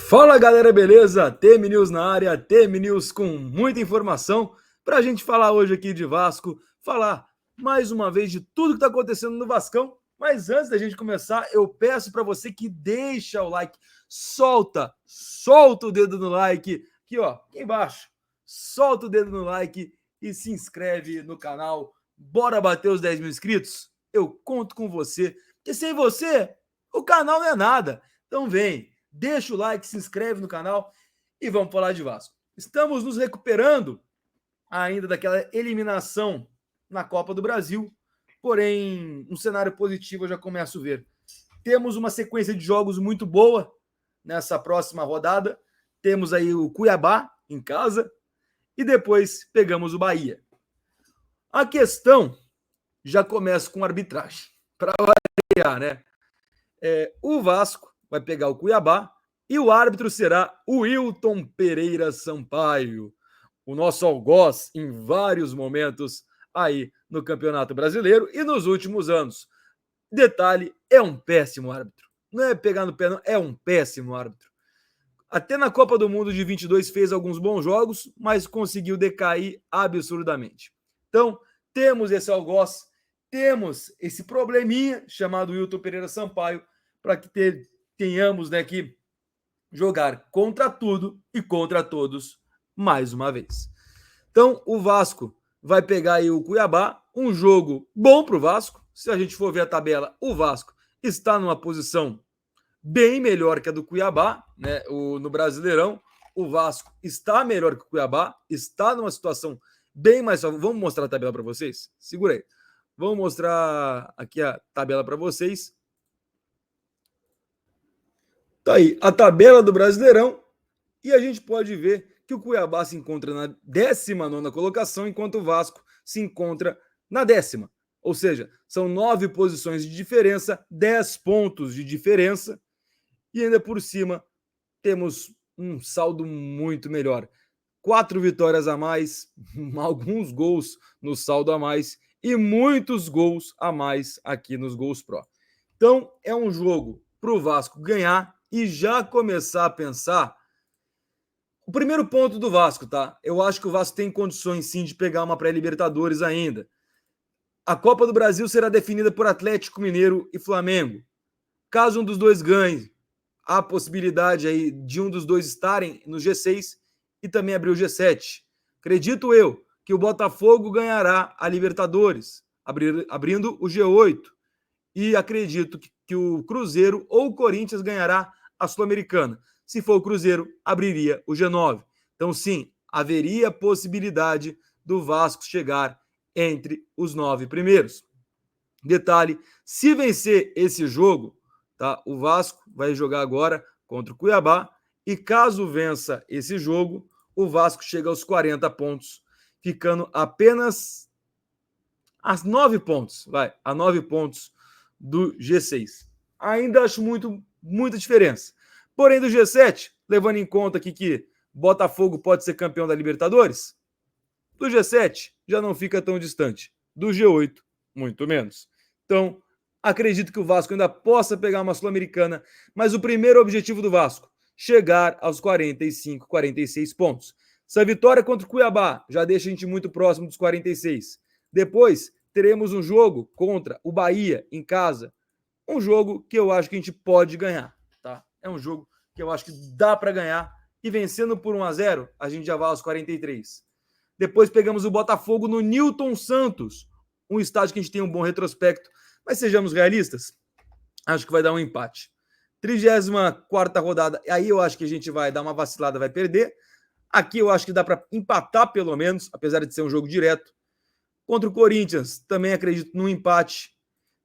Fala galera, beleza? TM News na área, TM News com muita informação para a gente falar hoje aqui de Vasco, falar mais uma vez de tudo que está acontecendo no Vascão. Mas antes da gente começar, eu peço para você que deixa o like, solta o dedo no like, aqui ó, aqui embaixo, solta o dedo no like e se inscreve no canal. Bora bater os 10 mil inscritos? Eu conto com você, porque sem você o canal não é nada. Então vem, deixa o like, se inscreve no canal e vamos falar de Vasco. Estamos nos recuperando ainda daquela eliminação na Copa do Brasil, porém, um cenário positivo eu já começo a ver. Temos uma sequência de jogos muito boa nessa próxima rodada. Temos aí o Cuiabá em casa e depois pegamos o Bahia. A questão já começa com arbitragem. Para variar, né? O Vasco vai pegar o Cuiabá e o árbitro será o Wilton Pereira Sampaio, o nosso algoz em vários momentos aí no Campeonato Brasileiro e nos últimos anos. Detalhe, é um péssimo árbitro. Não é pegar no pé, não, é um péssimo árbitro. Até na Copa do Mundo de 22 fez alguns bons jogos, mas conseguiu decair absurdamente. Então, temos esse algoz, temos esse probleminha chamado Wilton Pereira Sampaio, para que tenhamos, né, que jogar contra tudo e contra todos mais uma vez. Então, o Vasco vai pegar aí o Cuiabá, um jogo bom para o Vasco. Se a gente for ver a tabela, o Vasco está numa posição bem melhor que a do Cuiabá, né? No Brasileirão, o Vasco está melhor que o Cuiabá, está numa situação bem mais... Vamos mostrar a tabela para vocês? Segura aí. Vamos mostrar aqui a tabela para vocês. Tá aí a tabela do Brasileirão e a gente pode ver que o Cuiabá se encontra na 19ª colocação, enquanto o Vasco se encontra na 10ª. Ou seja, são 9 posições de diferença, 10 pontos de diferença e ainda por cima temos um saldo muito melhor. 4 vitórias a mais, alguns gols no saldo a mais e muitos gols a mais aqui nos Gols Pro. Então é um jogo para o Vasco ganhar e já começar a pensar. O primeiro ponto do Vasco, tá? Eu acho que o Vasco tem condições sim de pegar uma pré-Libertadores ainda. A Copa do Brasil será definida por Atlético Mineiro e Flamengo. Caso um dos dois ganhe, há a possibilidade aí de um dos dois estarem no G6 e também abrir o G7. Acredito eu que o Botafogo ganhará a Libertadores, abrindo o G8. E acredito que o Cruzeiro ou o Corinthians ganhará a Sul-Americana. Se for o Cruzeiro, abriria o G9. Então, sim, haveria possibilidade do Vasco chegar entre os 9 primeiros. Detalhe, se vencer esse jogo, tá, o Vasco vai jogar agora contra o Cuiabá e caso vença esse jogo, o Vasco chega aos 40 pontos, ficando apenas a 9 pontos, a 9 pontos do G6. Ainda acho muita diferença. Porém, do G7, levando em conta aqui que Botafogo pode ser campeão da Libertadores, do G7 já não fica tão distante. Do G8, muito menos. Então, acredito que o Vasco ainda possa pegar uma Sul-Americana, mas o primeiro objetivo do Vasco, chegar aos 45, 46 pontos. Essa vitória contra o Cuiabá já deixa a gente muito próximo dos 46. Depois, teremos um jogo contra o Bahia em casa. Um jogo que eu acho que a gente pode ganhar, tá? É um jogo que eu acho que dá para ganhar e vencendo por 1-0, a gente já vai aos 43. Depois pegamos o Botafogo no Newton Santos, um estádio que a gente tem um bom retrospecto, mas sejamos realistas, acho que vai dar um empate. 34ª rodada, aí eu acho que a gente vai dar uma vacilada, vai perder. Aqui eu acho que dá para empatar pelo menos, apesar de ser um jogo direto. Contra o Corinthians, também acredito num empate.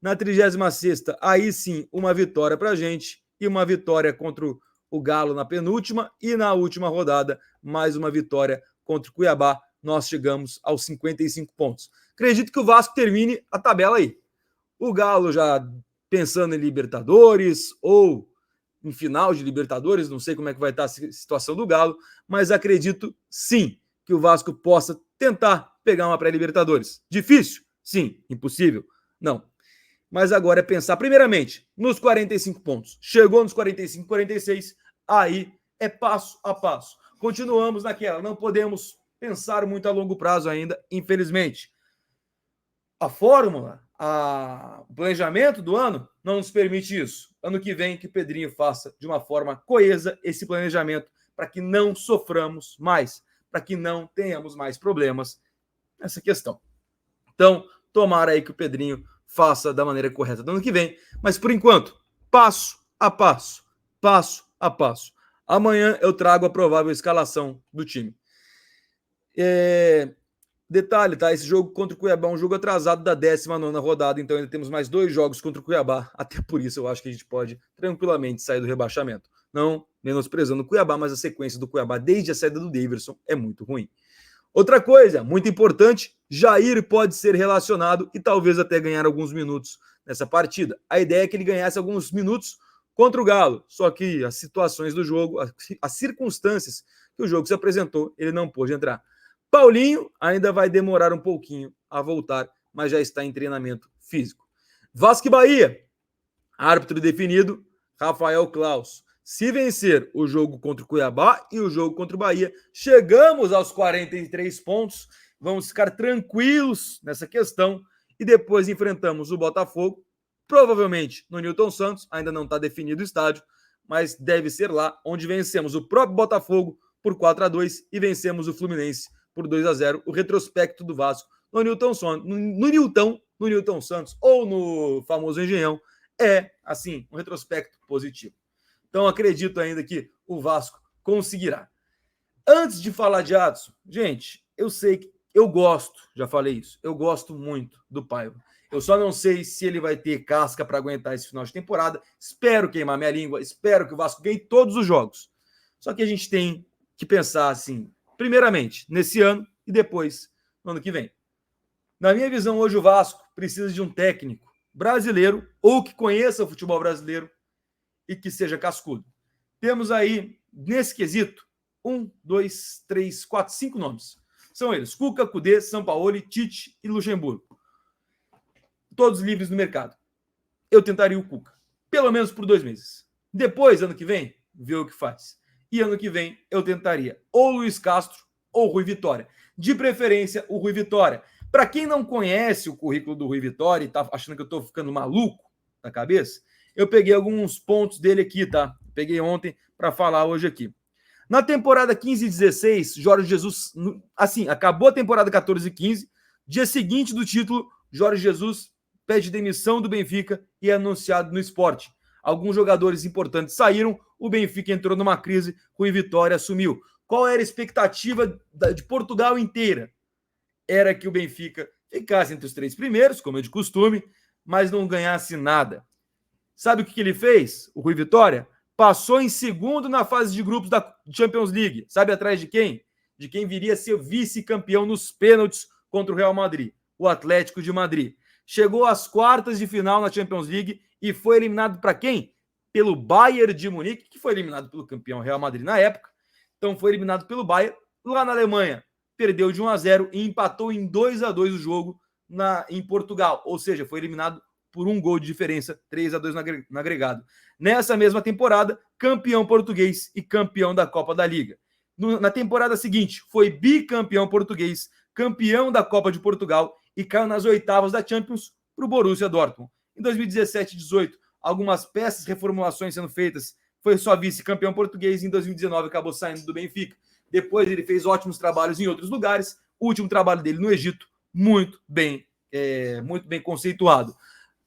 Na 36ª, aí sim, uma vitória para a gente e uma vitória contra o Galo na penúltima e na última rodada, mais uma vitória contra o Cuiabá. Nós chegamos aos 55 pontos. Acredito que o Vasco termine a tabela aí. O Galo já pensando em Libertadores ou em final de Libertadores, não sei como é que vai estar a situação do Galo, mas acredito sim que o Vasco possa tentar pegar uma pré-Libertadores. Difícil? Sim. Impossível? Não. Mas agora é pensar, primeiramente, nos 45 pontos. Chegou nos 45, 46, aí é passo a passo. Continuamos naquela, não podemos pensar muito a longo prazo ainda, infelizmente. A fórmula, o planejamento do ano não nos permite isso. Ano que vem que o Pedrinho faça de uma forma coesa esse planejamento para que não soframos mais, para que não tenhamos mais problemas nessa questão. Então, tomara aí que o Pedrinho faça da maneira correta do ano que vem, mas por enquanto, passo a passo, passo a passo. Amanhã eu trago a provável escalação do time. Detalhe, tá? Esse jogo contra o Cuiabá é um jogo atrasado da 19ª rodada, então ainda temos mais 2 jogos contra o Cuiabá. Até por isso eu acho que a gente pode tranquilamente sair do rebaixamento. Não menosprezando o Cuiabá, mas a sequência do Cuiabá desde a saída do Daverson é muito ruim. Outra coisa, muito importante, Jair pode ser relacionado e talvez até ganhar alguns minutos nessa partida. A ideia é que ele ganhasse alguns minutos contra o Galo, só que as situações do jogo, as circunstâncias que o jogo se apresentou, ele não pôde entrar. Paulinho ainda vai demorar um pouquinho a voltar, mas já está em treinamento físico. Vasco e Bahia, árbitro definido, Rafael Claus. Se vencer o jogo contra o Cuiabá e o jogo contra o Bahia, chegamos aos 43 pontos, vamos ficar tranquilos nessa questão e depois enfrentamos o Botafogo, provavelmente no Newton Santos, ainda não está definido o estádio, mas deve ser lá onde vencemos o próprio Botafogo por 4-2 e vencemos o Fluminense por 2-0. O retrospecto do Vasco no Newton Santos ou no famoso Engenhão é, assim, um retrospecto positivo. Então, acredito ainda que o Vasco conseguirá. Antes de falar de Adson, gente, eu sei que eu gosto, já falei isso, eu gosto muito do Paiva. Eu só não sei se ele vai ter casca para aguentar esse final de temporada. Espero queimar minha língua, espero que o Vasco ganhe todos os jogos. Só que a gente tem que pensar assim, primeiramente, nesse ano e depois no ano que vem. Na minha visão, hoje o Vasco precisa de um técnico brasileiro ou que conheça o futebol brasileiro e que seja cascudo. Temos aí, nesse quesito, 5 nomes. São eles: Cuca, Cudê, Sampaoli, Tite e Luxemburgo. Todos livres no mercado. Eu tentaria o Cuca, pelo menos por 2 meses. Depois, ano que vem, ver o que faz. E ano que vem, eu tentaria ou Luiz Castro ou Rui Vitória. De preferência, o Rui Vitória. Para quem não conhece o currículo do Rui Vitória e tá achando que eu estou ficando maluco na cabeça, eu peguei alguns pontos dele aqui, tá? Peguei ontem para falar hoje aqui. Na temporada 15 e 16, Jorge Jesus, assim, acabou a temporada 14 e 15, dia seguinte do título, Jorge Jesus pede demissão do Benfica e é anunciado no Sport. Alguns jogadores importantes saíram, o Benfica entrou numa crise, Rui Vitória assumiu. Qual era a expectativa de Portugal inteira? Era que o Benfica ficasse entre os 3 primeiros, como é de costume, mas não ganhasse nada. Sabe o que ele fez, o Rui Vitória? Passou em segundo na fase de grupos da Champions League. Sabe atrás de quem? De quem viria a ser vice-campeão nos pênaltis contra o Real Madrid, o Atlético de Madrid. Chegou às quartas de final na Champions League e foi eliminado para quem? Pelo Bayern de Munique, que foi eliminado pelo campeão Real Madrid na época. Então foi eliminado pelo Bayern. Lá na Alemanha, perdeu de 1-0 e empatou em 2-2 o jogo em Portugal. Ou seja, foi eliminado por 1 gol de diferença, 3-2 no agregado. Nessa mesma temporada, campeão português e campeão da Copa da Liga. Na temporada seguinte, foi bicampeão português, campeão da Copa de Portugal e caiu nas oitavas da Champions para o Borussia Dortmund. Em 2017 e 2018, algumas peças, reformulações sendo feitas, foi só vice-campeão português. Em 2019 acabou saindo do Benfica. Depois ele fez ótimos trabalhos em outros lugares. O último trabalho dele no Egito, muito bem conceituado.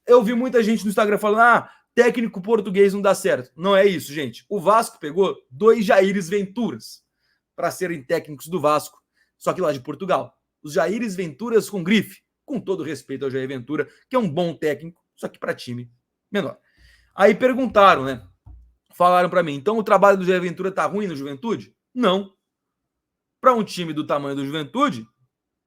Eu vi muita gente no Instagram falando: técnico português não dá certo. Não é isso, gente. O Vasco pegou 2 Jaires Venturas para serem técnicos do Vasco, só que lá de Portugal. Os Jaires Venturas com grife, com todo respeito ao Jair Ventura, que é um bom técnico, só que para time menor. Aí perguntaram, né? Falaram para mim: então o trabalho do Jair Ventura tá ruim no Juventude? Não. Para um time do tamanho do Juventude,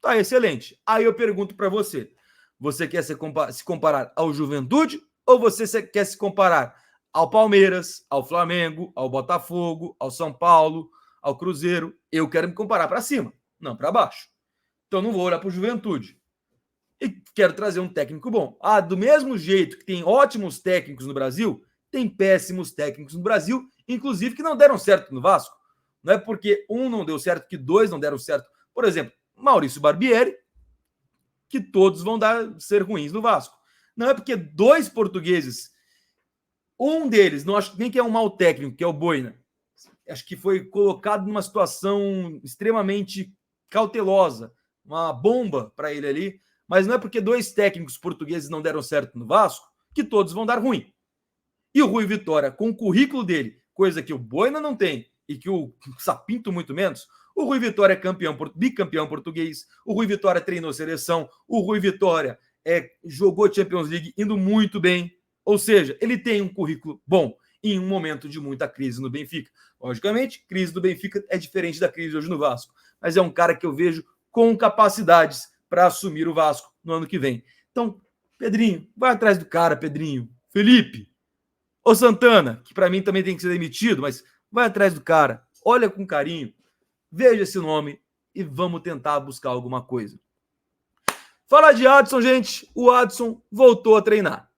tá excelente. Aí eu pergunto para você: você quer se comparar ao Juventude ou você quer se comparar ao Palmeiras, ao Flamengo, ao Botafogo, ao São Paulo, ao Cruzeiro? Eu quero me comparar para cima, não para baixo. Então não vou olhar para o Juventude. E quero trazer um técnico bom. Do mesmo jeito que tem ótimos técnicos no Brasil, tem péssimos técnicos no Brasil, inclusive que não deram certo no Vasco. Não é porque um não deu certo que dois não deram certo. Por exemplo, Maurício Barbieri, que todos vão ser ruins no Vasco. Não é porque dois portugueses, um deles, não acho nem que é um mau técnico, que é o Boina, acho que foi colocado numa situação extremamente cautelosa, uma bomba para ele ali, mas não é porque dois técnicos portugueses não deram certo no Vasco que todos vão dar ruim. E o Rui Vitória, com o currículo dele, coisa que o Boina não tem e que o Sapinto muito menos, o Rui Vitória é bicampeão português, o Rui Vitória treinou seleção, o Rui Vitória jogou Champions League indo muito bem, ou seja, ele tem um currículo bom em um momento de muita crise no Benfica. Logicamente, crise do Benfica é diferente da crise hoje no Vasco, mas é um cara que eu vejo com capacidades para assumir o Vasco no ano que vem. Então, Pedrinho, vai atrás do cara, Pedrinho. Felipe, ô Santana, que para mim também tem que ser demitido, mas vai atrás do cara, olha com carinho, veja esse nome e vamos tentar buscar alguma coisa. Fala de Adson, gente. O Adson voltou a treinar.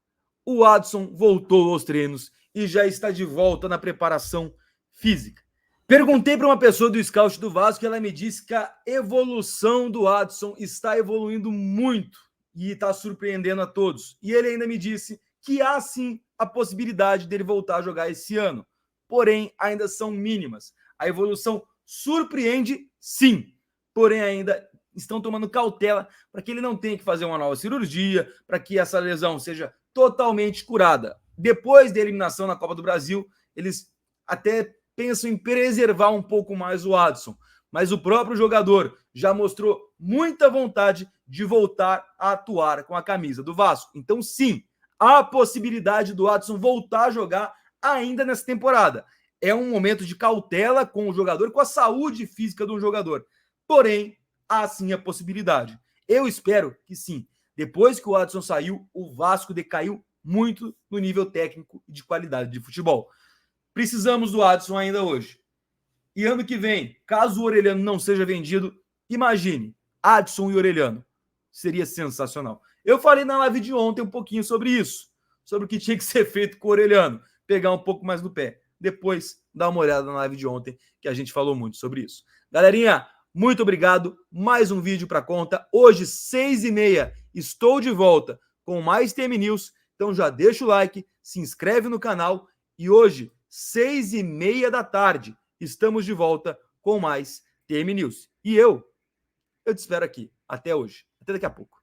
O Adson voltou aos treinos e já está de volta na preparação física. Perguntei para uma pessoa do scout do Vasco e ela me disse que a evolução do Adson está evoluindo muito e está surpreendendo a todos. E ele ainda me disse que há sim a possibilidade dele voltar a jogar esse ano. Porém, ainda são mínimas. A evolução surpreende sim, porém ainda estão tomando cautela para que ele não tenha que fazer uma nova cirurgia, para que essa lesão seja totalmente curada. Depois da eliminação na Copa do Brasil, eles até pensam em preservar um pouco mais o Adson, mas o próprio jogador já mostrou muita vontade de voltar a atuar com a camisa do Vasco. Então, sim, há a possibilidade do Adson voltar a jogar ainda nessa temporada. É um momento de cautela com o jogador, com a saúde física do jogador. Porém, há sim a possibilidade. Eu espero que sim. Depois que o Adson saiu, o Vasco decaiu muito no nível técnico e de qualidade de futebol. Precisamos do Adson ainda hoje. E ano que vem, caso o Orelhano não seja vendido, imagine, Adson e Orelhano. Seria sensacional. Eu falei na live de ontem um pouquinho sobre isso, sobre o que tinha que ser feito com o Orelhano, pegar um pouco mais no pé. Depois, dá uma olhada na live de ontem, que a gente falou muito sobre isso. Galerinha, muito obrigado. Mais um vídeo para conta. Hoje, 6h30, estou de volta com mais TM News. Então já deixa o like, se inscreve no canal. E hoje, 6h30 da tarde, estamos de volta com mais TM News. E eu te espero aqui. Até hoje. Até daqui a pouco.